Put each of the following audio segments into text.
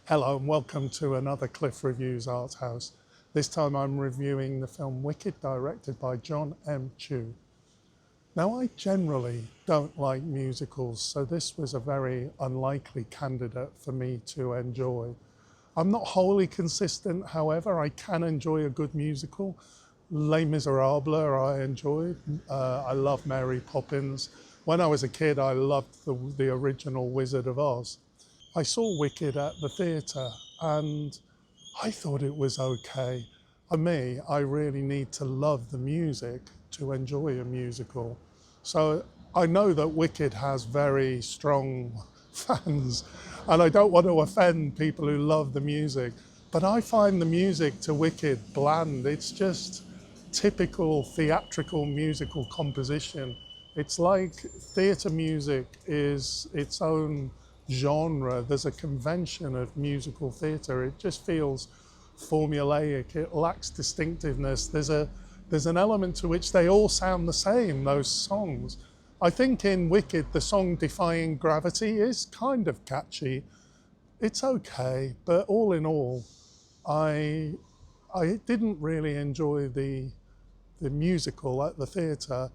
Hello and welcome to another Cliff Reviews Art House. This time I'm reviewing the film Wicked, directed by Jon M. Chu. Now, I generally don't like musicals, so this was a very unlikely candidate for me to enjoy. I'm not wholly consistent, however, I can enjoy a good musical. Les Miserables I enjoyed. I love Mary Poppins. When I was a kid, I loved the original Wizard of Oz. I saw Wicked at the theatre and I thought it was okay. For me, I really need to love the music to enjoy a musical. So I know that Wicked has very strong fans and I don't want to offend people who love the music, but I find the music to Wicked bland. It's just typical theatrical musical composition. It's like theatre music is its own genre. There's a convention of musical theatre. It just feels formulaic. It lacks distinctiveness. There's an element to which they all sound the same, those songs. I think in Wicked, the song Defying Gravity is kind of catchy. It's okay, but all in all, I didn't really enjoy the musical at the theatre.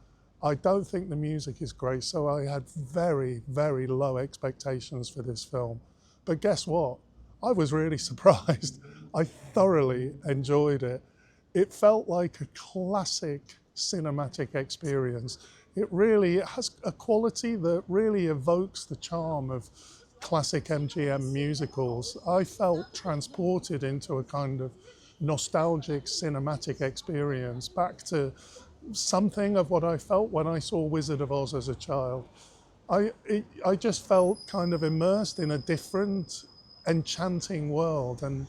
I don't think the music is great, so I had very, very low expectations for this film. But guess what? I was really surprised. I thoroughly enjoyed it. It felt like a classic cinematic experience. It has a quality that really evokes the charm of classic MGM musicals. I felt transported into a kind of nostalgic cinematic experience, back to something of what I felt when I saw Wizard of Oz as a child. I just felt kind of immersed in a different, enchanting world. And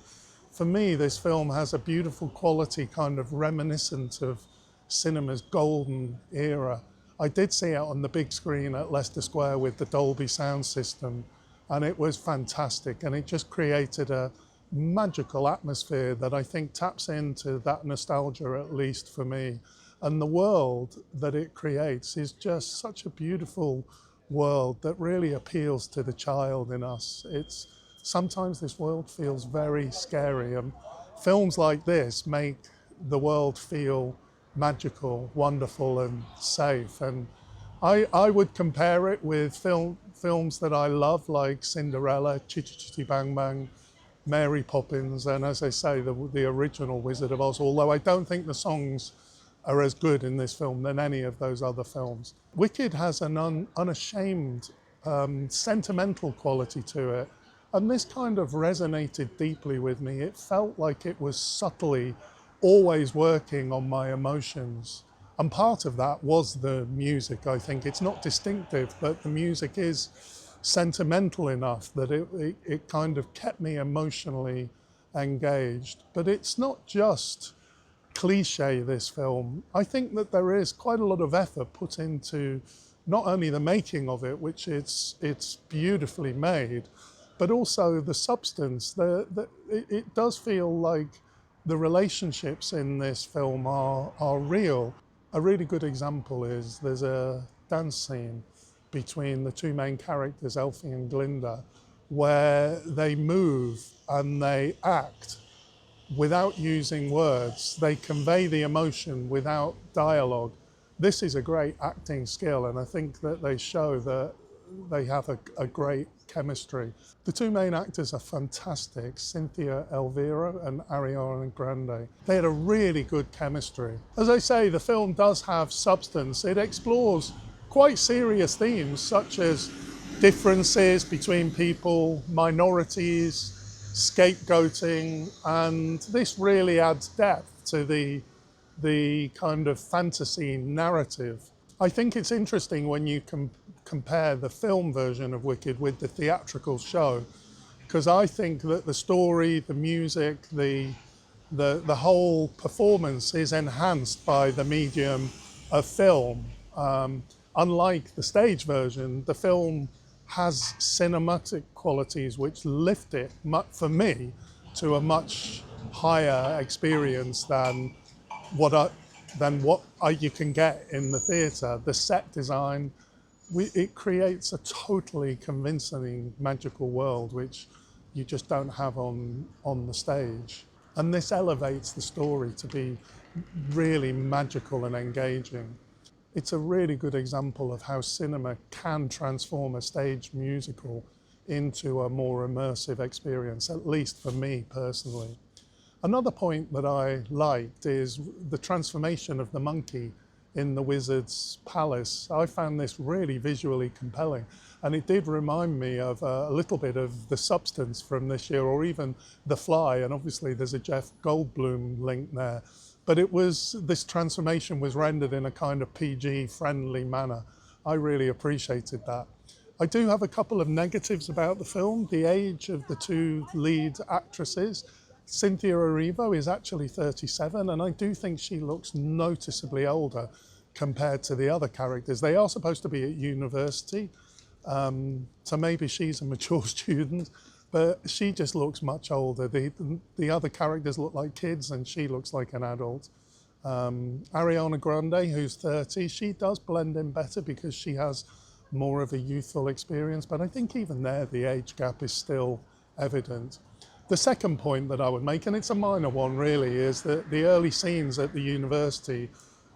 for me, this film has a beautiful quality kind of reminiscent of cinema's golden era. I did see it on the big screen at Leicester Square with the Dolby sound system, and it was fantastic. And it just created a magical atmosphere that I think taps into that nostalgia, at least for me. And the world that it creates is just such a beautiful world that really appeals to the child in us. Sometimes this world feels very scary, and films like this make the world feel magical, wonderful and safe. And I would compare it with films that I love, like Cinderella, Chitty Chitty Bang Bang, Mary Poppins, and as I say, the original Wizard of Oz, although I don't think the songs are as good in this film than any of those other films. Wicked has an unashamed sentimental quality to it, and this kind of resonated deeply with me. It felt like it was subtly always working on my emotions, and part of that was the music. I think it's not distinctive, but the music is sentimental enough that it kind of kept me emotionally engaged. But it's not just cliche, this film. I think that there is quite a lot of effort put into not only the making of it, which it's beautifully made, but also the substance. It does feel like the relationships in this film are real. A really good example is there's a dance scene between the two main characters, Elfie and Glinda, where they move and they act without using words. They convey the emotion without dialogue. This is a great acting skill, and I think that they show that they have a great chemistry. The two main actors are fantastic, Cynthia Elvira and Ariana Grande. They had a really good chemistry. As I say, the film does have substance. It explores quite serious themes such as differences between people, minorities, scapegoating, and this really adds depth to the kind of fantasy narrative. I think it's interesting when you compare the film version of Wicked with the theatrical show, because I think that the story, the music, the whole performance is enhanced by the medium of film. Unlike the stage version, the film has cinematic qualities which lift it, for me, to a much higher experience than what you can get in the theatre. The set design, it creates a totally convincing magical world, which you just don't have on the stage. And this elevates the story to be really magical and engaging. It's a really good example of how cinema can transform a stage musical into a more immersive experience, at least for me personally. Another point that I liked is the transformation of the monkey in the wizard's palace. I found this really visually compelling, and it did remind me of a little bit of The Substance from this year, or even The Fly, and obviously there's a Jeff Goldblum link there. But this transformation was rendered in a kind of PG friendly manner. I really appreciated that. I do have a couple of negatives about the film. The age of the two lead actresses. Cynthia Erivo is actually 37, and I do think she looks noticeably older compared to the other characters. They are supposed to be at university, so maybe she's a mature student, but she just looks much older. The other characters look like kids, and she looks like an adult. Ariana Grande, who's 30, she does blend in better because she has more of a youthful experience, but I think even there the age gap is still evident. The second point that I would make, and it's a minor one really, is that the early scenes at the university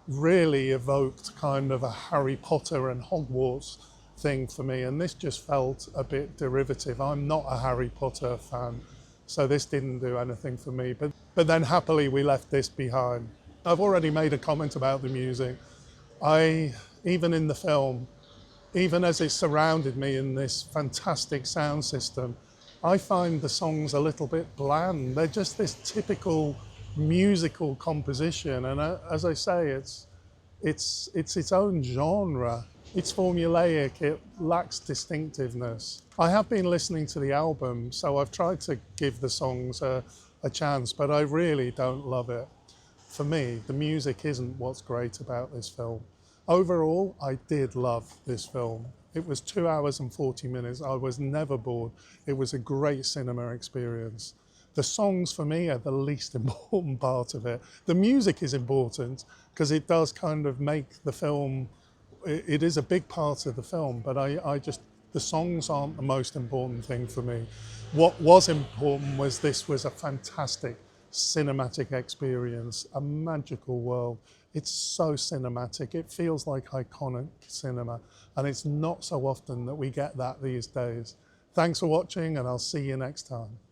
really evoked kind of a Harry Potter and Hogwarts thing for me, and this just felt a bit derivative. I'm not a Harry Potter fan, so this didn't do anything for me, but then happily we left this behind. I've already made a comment about the music. Even in the film, even as it surrounded me in this fantastic sound system, I find the songs a little bit bland. They're just this typical musical composition, and as I say, it's its own genre. It's formulaic, it lacks distinctiveness. I have been listening to the album, so I've tried to give the songs a chance, but I really don't love it. For me, the music isn't what's great about this film. Overall, I did love this film. It was 2 hours and 40 minutes. I was never bored. It was a great cinema experience. The songs for me are the least important part of it. The music is important because it does kind of make the film, it is a big part of the film, but the songs aren't the most important thing for me. What was important was this was a fantastic cinematic experience, a magical world. It's so cinematic. It feels like iconic cinema, and it's not so often that we get that these days. Thanks for watching, and I'll see you next time.